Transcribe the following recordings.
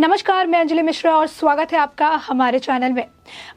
नमस्कार, मैं अंजलि मिश्रा और स्वागत है आपका हमारे चैनल में।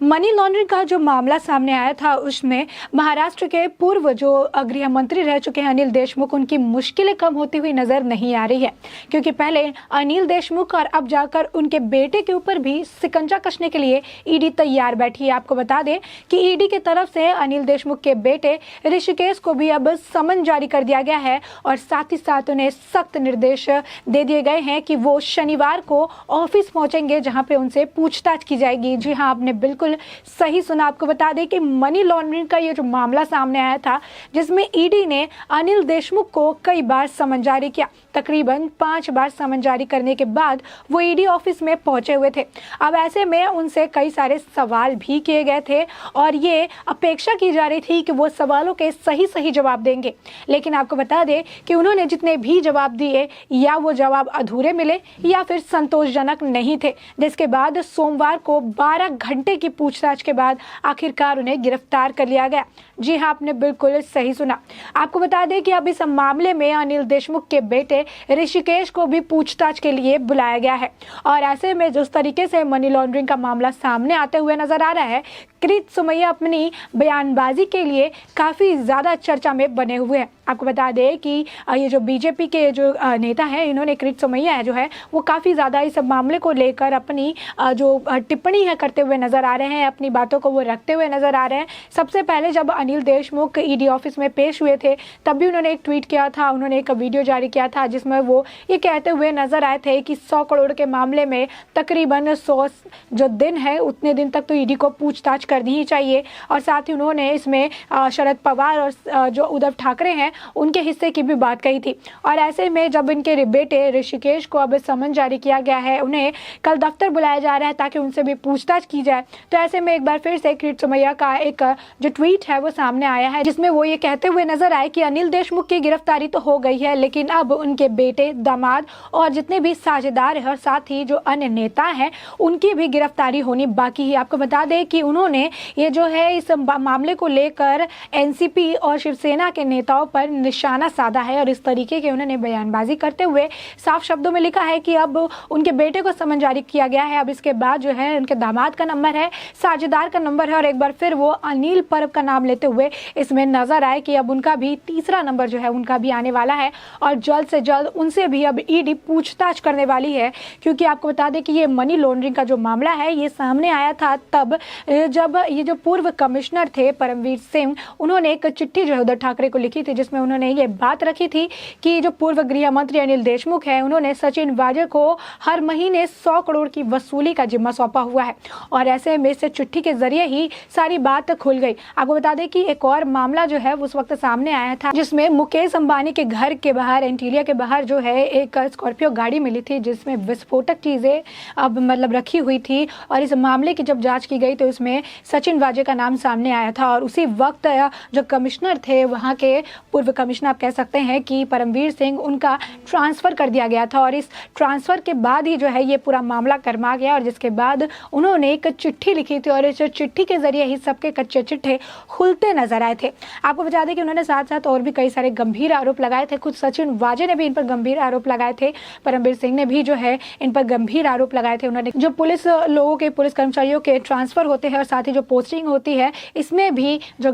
मनी लॉन्ड्रिंग का जो मामला सामने आया था उसमें महाराष्ट्र के पूर्व जो गृह मंत्री रह चुके हैं अनिल देशमुख, उनकी मुश्किलें कम होती हुई नजर नहीं आ रही है, क्योंकि पहले अनिल देशमुख और अब जाकर उनके बेटे के ऊपर भी शिकंजा कसने के लिए ईडी तैयार बैठी है। आपको बता दें कि ईडी की तरफ से अनिल देशमुख के बेटे ऋषिकेश को भी अब समन जारी कर दिया गया है और साथ ही साथ उन्हें सख्त निर्देश दे दिए गए हैं कि वो शनिवार को ऑफिस पहुंचेंगे, जहां पे उनसे पूछताछ की जाएगी। जी हाँ, आपने बिल्कुल सही सुना। आपको बता दें कि मनी लॉन्ड्रिंग का ये जो मामला सामने आया था, जिसमें ईडी ने अनिल देशमुख को कई बार समन जारी किया, तकरीबन 5 बार समन जारी करने के बाद वो ईडी ऑफिस में पहुंचे हुए थे। अब ऐसे में उनसे कई सारे सवाल भी किए गए थे और ये अपेक्षा की जा रही थी कि वो सवालों के सही जवाब देंगे, लेकिन आपको बता दें कि उन्होंने जितने भी जवाब दिए या वो जवाब अधूरे मिले या फिर संतोषजनक नहीं थे, जिसके बाद सोमवार को 12 घंटे की पूछताछ के बाद आखिरकार उन्हें गिरफ्तार कर लिया गया। जी हाँ, आपने बिल्कुल सही सुना। आपको बता दें कि अब इस मामले में अनिल देशमुख के बेटे ऋषिकेश को भी पूछताछ के लिए बुलाया गया है और ऐसे में जिस तरीके से मनी लॉन्ड्रिंग का मामला सामने आते हुए नजर आ रहा है, कृत सुमैया अपनी बयानबाजी के लिए काफ़ी ज़्यादा चर्चा में बने हुए हैं। आपको बता दें कि ये जो बीजेपी के जो नेता हैं, इन्होंने कृत सुमैया है जो है वो काफ़ी ज़्यादा इस मामले को लेकर अपनी जो टिप्पणी है करते हुए नज़र आ रहे हैं, अपनी बातों को वो रखते हुए नज़र आ रहे हैं। सबसे पहले जब अनिल देशमुख ईडी ऑफिस में पेश हुए थे तब भी उन्होंने एक ट्वीट किया था, उन्होंने एक वीडियो जारी किया था जिसमें वो ये कहते हुए नज़र आए थे कि 100 करोड़ के मामले में तकरीबन 100 जो दिन है उतने दिन तक तो ईडी को पूछताछ करनी ही चाहिए। और साथ ही उन्होंने इसमें शरद पवार और जो उद्धव ठाकरे हैं उनके हिस्से की भी बात कही थी। और ऐसे में जब इनके बेटे ऋषिकेश को अब समन जारी किया गया है, उन्हें कल दफ्तर बुलाया जा रहा है ताकि उनसे भी पूछताछ की जाए, तो ऐसे में एक बार फिर से कृत सुमैया का एक जो ट्वीट है वो सामने आया है, जिसमें वो ये कहते हुए नजर आए कि अनिल देशमुख की गिरफ्तारी तो हो गई है, लेकिन अब उनके बेटे, दामाद और जितने भी साझेदार हैं और साथ ही जो अन्य नेता हैं उनकी भी गिरफ्तारी होनी बाकी है। आपको बता दें कि उन्होंने ये जो है इस मामले को लेकर एनसीपी और शिवसेना के नेताओं पर निशाना साधा है और इस तरीके के उन्होंने बयानबाजी करते हुए साफ शब्दों में लिखा है कि अब उनके बेटे को समन जारी किया गया है, अब इसके बाद जो है उनके दामाद का नंबर है, साझेदार का नंबर है और एक बार फिर वो अनिल परब का नाम लेते हुए इसमें नजर आए कि अब उनका भी तीसरा नंबर जो है उनका भी आने वाला है और जल्द से जल्द उनसे भी अब ईडी पूछताछ करने वाली है। क्योंकि आपको बता दें कि ये मनी लॉन्ड्रिंग का जो मामला है ये सामने आया था तब जब ये जो पूर्व कमिश्नर थे परमवीर सिंह, उन्होंने एक चिट्ठी जो है उद्धव ठाकरे को लिखी थी, जिसमें उन्होंने ये बात रखी थी कि जो पूर्व गृह मंत्री अनिल देशमुख है उन्होंने सचिन वाजे को हर महीने 100 करोड़ की वसूली का जिम्मा सौंपा हुआ है और ऐसे में से चिट्ठी के जरिए ही सारी बात खुल गई। आपको बता दें कि एक और मामला जो है उस वक्त सामने आया था, जिसमें मुकेश अंबानी के घर के बाहर, एंटीलिया के बाहर जो है एक स्कॉर्पियो गाड़ी मिली थी जिसमें विस्फोटक चीजें अब मतलब रखी हुई थी और इस मामले की जब जांच की गई तो इसमें सचिन वाजे का नाम सामने आया था और उसी वक्त जो कमिश्नर थे, वहां के पूर्व कमिश्नर आप कह सकते हैं कि परमवीर सिंह, उनका ट्रांसफर कर दिया गया था और इस ट्रांसफर के बाद ही जो है ये पूरा मामला गरमा गया और जिसके बाद उन्होंने एक चिट्ठी लिखी थी और इस चिट्ठी के जरिए ही सबके कच्चे चिट्ठे खुलते नजर आए थे। आपको बता दें कि उन्होंने साथ साथ और भी कई सारे गंभीर आरोप लगाए थे, खुद सचिन वाजे ने भी इन पर गंभीर आरोप लगाए थे, परमवीर सिंह ने भी जो है इन पर गंभीर आरोप लगाए थे। उन्होंने जो पुलिस लोगों के, पुलिस कर्मचारियों के ट्रांसफर होते हैं और साथ ही जो पोस्टिंग होती है, इसमें भी जो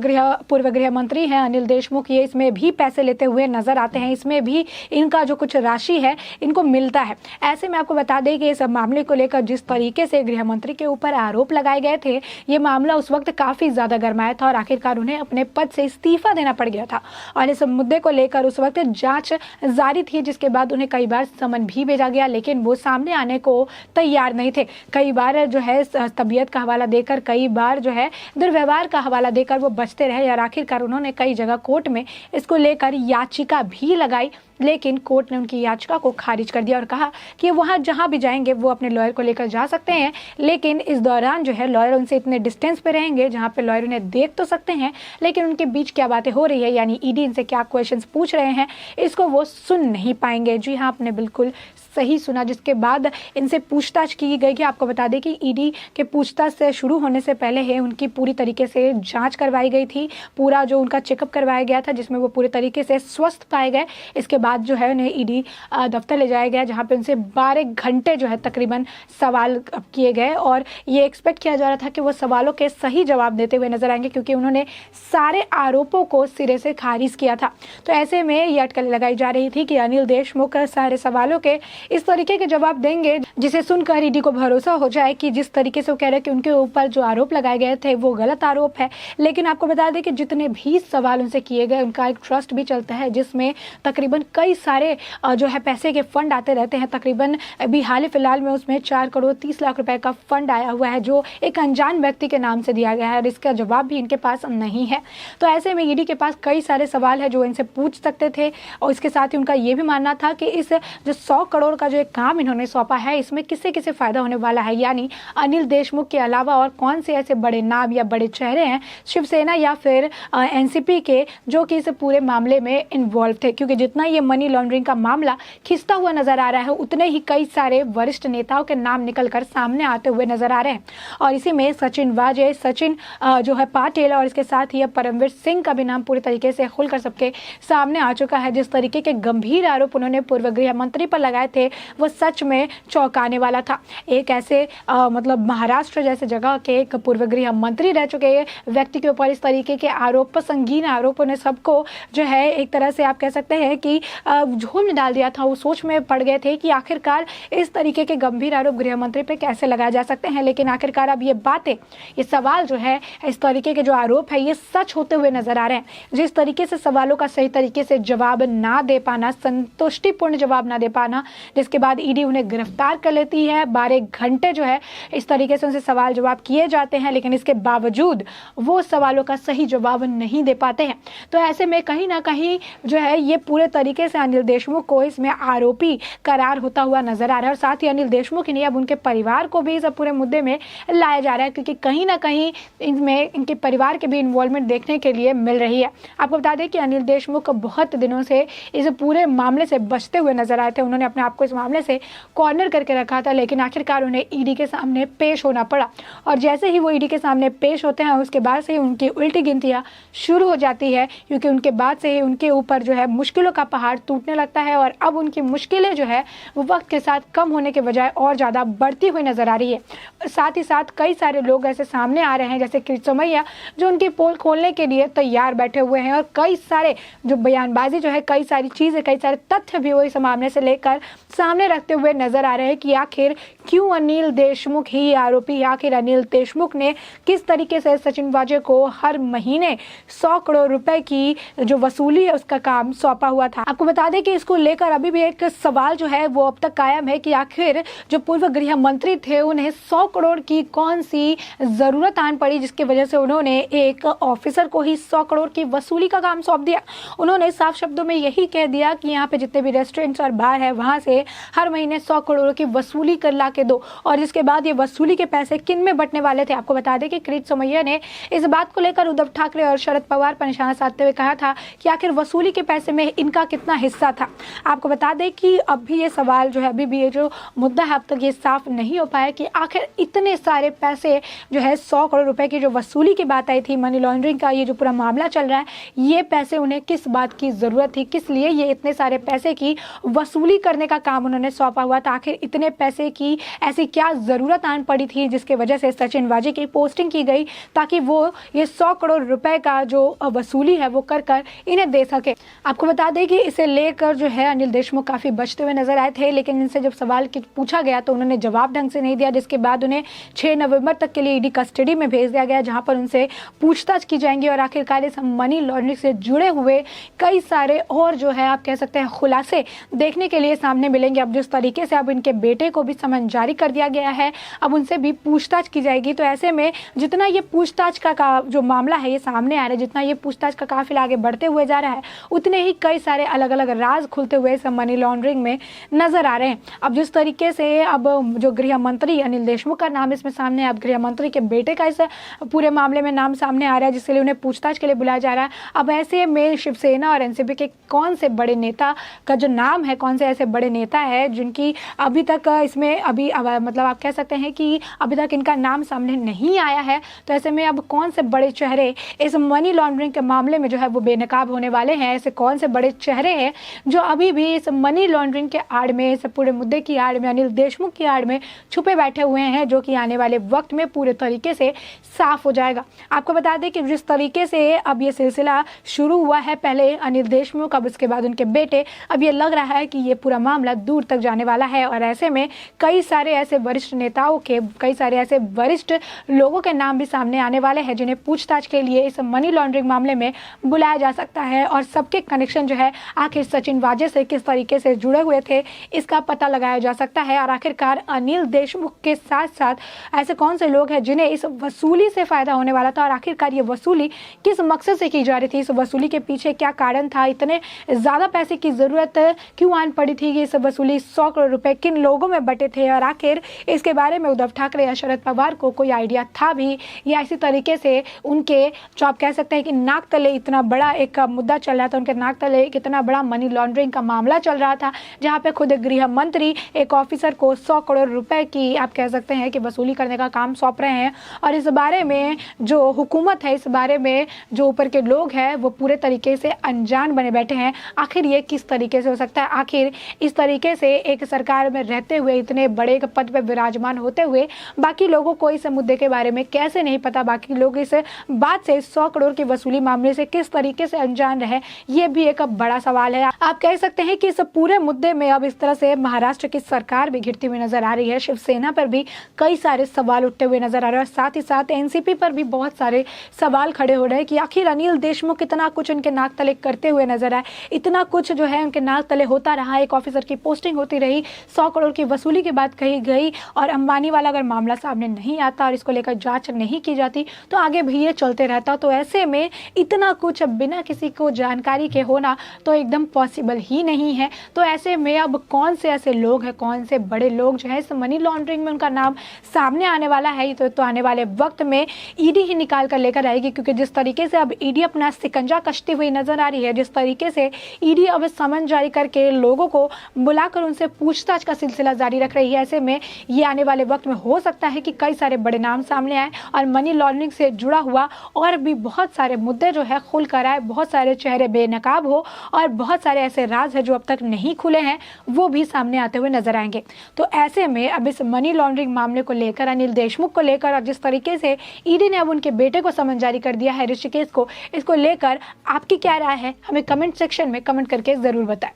पूर्व गृह मंत्री हैं अनिल देशमुख, ये इसमें भी पैसे लेते हुए नजर आते हैं, इसमें भी इनका जो कुछ राशि है इनको मिलता है। ऐसे में आपको बता दें कि इस मामले को लेकर जिस तरीके से गृह मंत्री के ऊपर आरोप लगाए गए थे, ये मामला उस वक्त काफी ज्यादा गरमाया था और आखिरकार उन्हें अपने पद से इस्तीफा देना पड़ गया था और इस मुद्दे को लेकर उस वक्त जांच जारी थी, जिसके बाद उन्हें कई बार समन भी भेजा गया, लेकिन वो सामने आने को तैयार नहीं थे। कई बार जो है तबीयत का हवाला देकर, कई बार जो है दुर्व्यवहार का हवाला देकर वो बचते रहे और आखिरकार उन्होंने कई जगह कोर्ट में इसको लेकर याचिका भी लगाई, लेकिन कोर्ट ने उनकी याचिका को खारिज कर दिया और कहा कि वहाँ जहाँ भी जाएंगे वो अपने लॉयर को लेकर जा सकते हैं, लेकिन इस दौरान जो है लॉयर उनसे इतने डिस्टेंस पे रहेंगे जहाँ पे लॉयर उन्हें देख तो सकते हैं, लेकिन उनके बीच क्या बातें हो रही है, यानी ईडी इनसे क्या क्वेश्चंस पूछ रहे हैं, इसको वो सुन नहीं पाएंगे। जी हाँ, आपने बिल्कुल सही सुना। जिसके बाद इनसे पूछताछ की गई कि आपको बता दें कि ईडी के पूछताछ से शुरू होने से पहले है उनकी पूरी तरीके से जांच करवाई गई थी, पूरा जो उनका चेकअप करवाया गया था जिसमें वो पूरे तरीके से स्वस्थ पाए गए। इसके बाद जो है उन्हें ईडी दफ्तर ले जाया गया, जहाँ पे उनसे 12 घंटे जो है तकरीबन सवाल किए गए और ये एक्सपेक्ट किया जा रहा था कि वो सवालों के सही जवाब देते हुए नजर आएंगे, क्योंकि उन्होंने सारे आरोपों को सिरे से खारिज किया था। तो ऐसे में ये अटकलें लगाई जा रही थी कि अनिल देशमुख सारे सवालों के इस तरीके के जवाब देंगे जिसे सुनकर ईडी को भरोसा हो जाए कि जिस तरीके से वो कह रहे हैं कि उनके ऊपर जो आरोप लगाए गए थे वो गलत आरोप है। लेकिन आपको बता दें कि जितने भी सवाल उनसे किए गए उनका एक ट्रस्ट भी चलता है, जिसमें तकरीबन कई सारे जो है पैसे के फंड आते रहते हैं। तकरीबन अभी हाल फिलहाल में उसमें 4 करोड़ 30 लाख रुपए का फंड आया हुआ है, जो एक अनजान व्यक्ति के नाम से दिया गया है और इसका जवाब भी इनके पास नहीं है। तो ऐसे में ईडी के पास कई सारे सवाल है जो इनसे पूछ सकते थे और इसके साथ ही उनका ये भी मानना था कि इस जो 100 करोड़ का जो एक काम इन्होंने सौंपा है इसमें किससे किससे फायदा होने वाला है, यानी अनिल देशमुख के अलावा और कौन से ऐसे बड़े नाम या बड़े चेहरे हैं शिवसेना या फिर एनसीपी के जो कि इस पूरे मामले में इन्वॉल्व थे। क्योंकि जितना ये मनी लॉन्ड्रिंग का मामला खिंचता हुआ नजर आ रहा है उतने ही कई सारे वरिष्ठ नेताओं के नाम निकलकर सामने आते हुए नजर आ रहे हैं और इसी में सचिन वाजे, सचिन जो है पाटिल और इसके साथ ही परमवीर सिंह का भी नाम पूरी तरीके से खुलकर सबके सामने आ चुका है। जिस तरीके के गंभीर आरोप उन्होंने पूर्व गृह मंत्री पर लगाए थे वो सच में चौंकाने वाला था। एक ऐसे मतलब महाराष्ट्र जैसे जगह के एक पूर्व गृह मंत्री रह चुके व्यक्ति के ऊपर इस तरीके के आरोप, संगीन आरोपों ने सबको जो है एक तरह से आप कह सकते हैं कि झूम में डाल दिया था। वो सोच में पड़ गए थे कि आखिरकार इस तरीके के गंभीर आरोप गृह मंत्री पे कैसे लगाए जा सकते हैं। लेकिन आखिरकार अब ये बातें, ये सवाल जो है, इस तरीके के जो आरोप है ये सच होते हुए नजर आ रहे हैं। जिस तरीके से सवालों का सही तरीके से जवाब ना दे पाना, संतुष्टिपूर्ण जवाब ना दे पाना, जिसके बाद ईडी उन्हें गिरफ्तार कर लेती है। 12 घंटे जो है इस तरीके से उनसे सवाल जवाब किए जाते हैं, लेकिन इसके बावजूद वो सवालों का सही जवाब नहीं दे पाते हैं। तो ऐसे में कहीं ना कहीं जो है ये पूरे तरीके से अनिल देशमुख को इसमें आरोपी करार होता हुआ नजर आ रहा है और साथ ही अनिल देशमुख ही नहीं, अब उनके परिवार को भी इस पूरे मुद्दे में लाया जा रहा है, क्योंकि कहीं ना कहीं इनमें इनके परिवार के भी इन्वॉल्वमेंट देखने के लिए मिल रही है। आपको बता दें कि अनिल देशमुख बहुत दिनों से इस पूरे मामले से बचते हुए नजर आए थे। उन्होंने अपने आप को इस मामले से कॉर्नर करके रखा था, लेकिन आखिरकार उन्हें ईडी के सामने पेश होना पड़ा और जैसे ही वो ईडी के सामने पेश होते हैं उसके बाद से ही उनकी उल्टी गिनतियां शुरू हो जाती है, क्योंकि उनके बाद से ही उनके ऊपर जो है मुश्किलों का पहाड़ टूटने लगता है और अब उनकी मुश्किलें जो है वो वक्त के साथ कम होने के बजाय और ज़्यादा बढ़ती हुई नजर आ रही है। साथ ही साथ कई सारे लोग ऐसे सामने आ रहे हैं जैसे किरीट सोमैया, जो उनकी पोल खोलने के लिए तैयार बैठे हुए हैं और कई सारे जो बयानबाजी जो है, कई सारी चीज़ें, कई सारे तथ्य भी वो इस मामले से लेकर सामने रखते हुए नजर आ रहे हैं कि आखिर क्यों अनिल देशमुख ही आरोपी, आखिर अनिल देशमुख ने किस तरीके से सचिन वाजे को हर महीने 100 करोड़ रुपए की जो वसूली है उसका काम सौंपा हुआ था। आपको बता दें कि इसको लेकर अभी भी एक सवाल जो है वो अब तक कायम है कि आखिर जो पूर्व गृह मंत्री थे उन्हें 100 करोड़ की कौन सी जरूरत आन पड़ी जिसकी वजह से उन्होंने एक ऑफिसर को ही 100 करोड़ की वसूली का काम सौंप दिया। उन्होंने साफ शब्दों में यही कह दिया कि यहाँ पे जितने भी रेस्टोरेंट्स और बार है वहां से हर महीने 100 करोड़ की वसूली कर ला के दो और जिसके बाद ये वसूली के पैसे किन में बंटने वाले थे। आपको बता दें कि किरीट सोमैया ने इस बात को लेकर उद्धव ठाकरे और शरद पवार पर निशाना साधते हुए कहा था कि आखिर वसूली के पैसे में इनका कितना हिस्सा था। आपको बता दें कि अब भी ये सवाल जो है, अभी भी ये जो मुद्दा है अब तक ये साफ नहीं हो पाया कि आखिर इतने सारे पैसे जो है 100 करोड़ रुपए की जो वसूली की बात आई थी, मनी लॉन्ड्रिंग का ये जो पूरा मामला चल रहा है, ये पैसे उन्हें किस बात की जरूरत थी, किस लिए ये इतने सारे पैसे की वसूली करने का काम उन्होंने सौंपा हुआ था। आखिर इतने पैसे की ऐसी क्या जरूरत आन पड़ी थी जिसकी वजह से सचिन वाजे की पोस्टिंग की गई ताकि वो ये 100 करोड़ रुपए का जो वसूली है वो कर इन्हें दे सके। आपको बता दें कि इसे लेकर जो है अनिल देशमुख काफी बचते हुए नजर आए थे, लेकिन इनसे जब सवाल पूछा गया तो उन्होंने जवाब ढंग से नहीं दिया, जिसके बाद उन्हें 6 नवंबर तक के लिए ईडी कस्टडी में भेज दिया गया, जहां पर उनसे पूछताछ की जाएंगी और आखिरकार इस मनी लॉन्ड्रिंग से जुड़े हुए कई सारे और जो है आप कह सकते हैं खुलासे देखने के लिए सामने मिलेंगे। अब जिस तरीके से अब इनके बेटे को भी समन जारी कर दिया गया है, अब उनसे भी पूछताछ की जाएगी। तो ऐसे में जितना ये पूछताछ का जो मामला है ये सामने आ रहा है, जितना ये पूछताछ का काफिला आगे बढ़ते हुए जा रहा है, उतने ही कई सारे अलग अलग राज खुलते हुए इस मनी लॉन्ड्रिंग में नजर आ रहे हैं। अब जिस तरीके से अब जो गृह मंत्री अनिल देशमुख का नाम इसमें सामने, अब गृह मंत्री के बेटे का इस पूरे मामले में नाम सामने आ रहा है, जिसके लिए उन्हें पूछताछ के लिए बुलाया जा रहा है। अब ऐसे में शिवसेना और एनसीपी के कौन से बड़े नेता का जो नाम है, कौन से ऐसे बड़े नेता है जिनकी अभी तक इसमें अभी मतलब आप कह सकते हैं कि अभी तक इनका नाम सामने नहीं आया है। तो ऐसे में अब कौन से बड़े चेहरे इस मनी लॉन्ड्रिंग के मामले में जो है वो बेनकाब होने वाले हैं, ऐसे कौन से बड़े चेहरे हैं जो अभी भी इस मनी लॉन्ड्रिंग के आड़ में, इस पूरे मुद्दे की आड़ में, अनिल देशमुख की आड़ में छुपे बैठे हुए हैं, जो कि आने वाले वक्त में पूरे तरीके से साफ हो जाएगा। आपको बता दें कि जिस तरीके से अब ये सिलसिला शुरू हुआ है, पहले अनिल देशमुख, अब उसके बाद उनके बेटे, अब ये लग रहा है कि ये पूरा मामला दूर तक जाने वाला है। और ऐसे में कई सारे ऐसे वरिष्ठ नेताओं के, कई सारे ऐसे वरिष्ठ लोगों के नाम भी सामने आने वाले हैं जिन्हें पूछताछ के लिए इस मनी लॉन्ड्रिंग मामले में बुलाया जा सकता है। और सबके कनेक्शन जो है आखिर सचिन वाजे से किस तरीके से जुड़े हुए थे, इसका पता लगाया जा सकता है। और आखिरकार अनिल देशमुख के साथ साथ ऐसे कौन से लोग हैं जिन्हें इस वसूली से फायदा होने वाला था, और आखिरकार ये वसूली किस मकसद से की जा रही थी, इस वसूली के पीछे क्या कारण था, इतने ज़्यादा पैसे की ज़रूरत क्यों आन पड़ी थी कि इस वसूली 100 करोड़ रुपए किन लोगों में बटे थे, और आखिर इसके बारे में उद्धव ठाकरे या शरद पवार को कोई आइडिया था भी, या इसी तरीके से उनके, जो आप कह सकते हैं कि नाक तले इतना बड़ा एक मुद्दा चल रहा था, उनके नाक तले कितना बड़ा मनी लॉन्ड्रिंग का मामला चल रहा था, जहां पे खुद गृह मंत्री एक ऑफिसर को 100 करोड़ रुपए की, आप कह सकते हैं कि वसूली करने का काम सौंप रहे हैं। और इस बारे में जो हुकूमत है, इस बारे में जो ऊपर के लोग हैं, वो पूरे तरीके से अनजान बने बैठे हैं। आखिर ये किस तरीके से हो सकता है, आखिर इस तरीके से एक सरकार में रहते हुए, इतने बड़े पद पर विराजमान होते हुए, बाकी लोगों को इस मुद्दे के बारे में कैसे नहीं पता, बाकी लोग इस बात से 100 करोड़ की वसूली मामले से किस तरीके से अनजान रहे, ये भी एक बड़ा सवाल है। आप कह सकते हैं कि इस पूरे मुद्दे में अब इस तरह से महाराष्ट्र की सरकार भी घिरती हुई नजर आ रही है, शिवसेना पर भी कई सारे सवाल उठते हुए नजर आ रहे हैं, साथ ही साथ एनसीपी पर भी बहुत सारे सवाल खड़े हो रहे हैं कि आखिर अनिल देशमुख इतना कुछ उनके नाक तले करते हुए नजर आए, इतना कुछ जो है उनके नाक तले होता रहा, एक ऑफिसर की पोस्टिंग होती रही, 100 करोड़ की वसूली की बात कही गई, और अंबानी वाला अगर मामला सामने नहीं आता और इसको लेकर जांच नहीं की जाती तो आगे भी ये चलते रहता। तो ऐसे में इतना कुछ बिना किसी को जानकारी के होना तो एकदम पॉसिबल ही नहीं है। तो ऐसे में अब कौन से ऐसे लोग हैं, कौन से बड़े लोग जो है इस मनी लॉन्ड्रिंग में उनका नाम सामने आने वाला है, तो आने वाले वक्त में ईडी ही निकाल कर लेकर आएगी, क्योंकि जिस तरीके से अब ईडी अपना शिकंजा कसती हुई नजर आ रही है, जिस तरीके से ईडी अब समन जारी करके लोगों को बुलाकर उनसे पूछताछ का सिलसिला जारी रख रही है, ऐसे में ये आने वाले वक्त में हो सकता है कि कई सारे बड़े नाम सामने आए और मनी लॉन्ड्रिंग से जुड़ा हुआ और भी बहुत सारे मुद्दे जो है खुल कर आए, बहुत सारे चेहरे बेनकाब हो और बहुत सारे ऐसे राज है जो अब तक नहीं खुले हैं, वो भी सामने आते हुए नजर आएंगे। तो ऐसे में अब इस मनी लॉन्ड्रिंग मामले को लेकर, अनिल देशमुख को लेकर, और जिस तरीके से ईडी ने अब उनके बेटे को समन जारी कर दिया है, ऋषिकेश को, इसको लेकर आपकी क्या राय है, हमें कमेंट सेक्शन में कमेंट करके जरूर बताएं।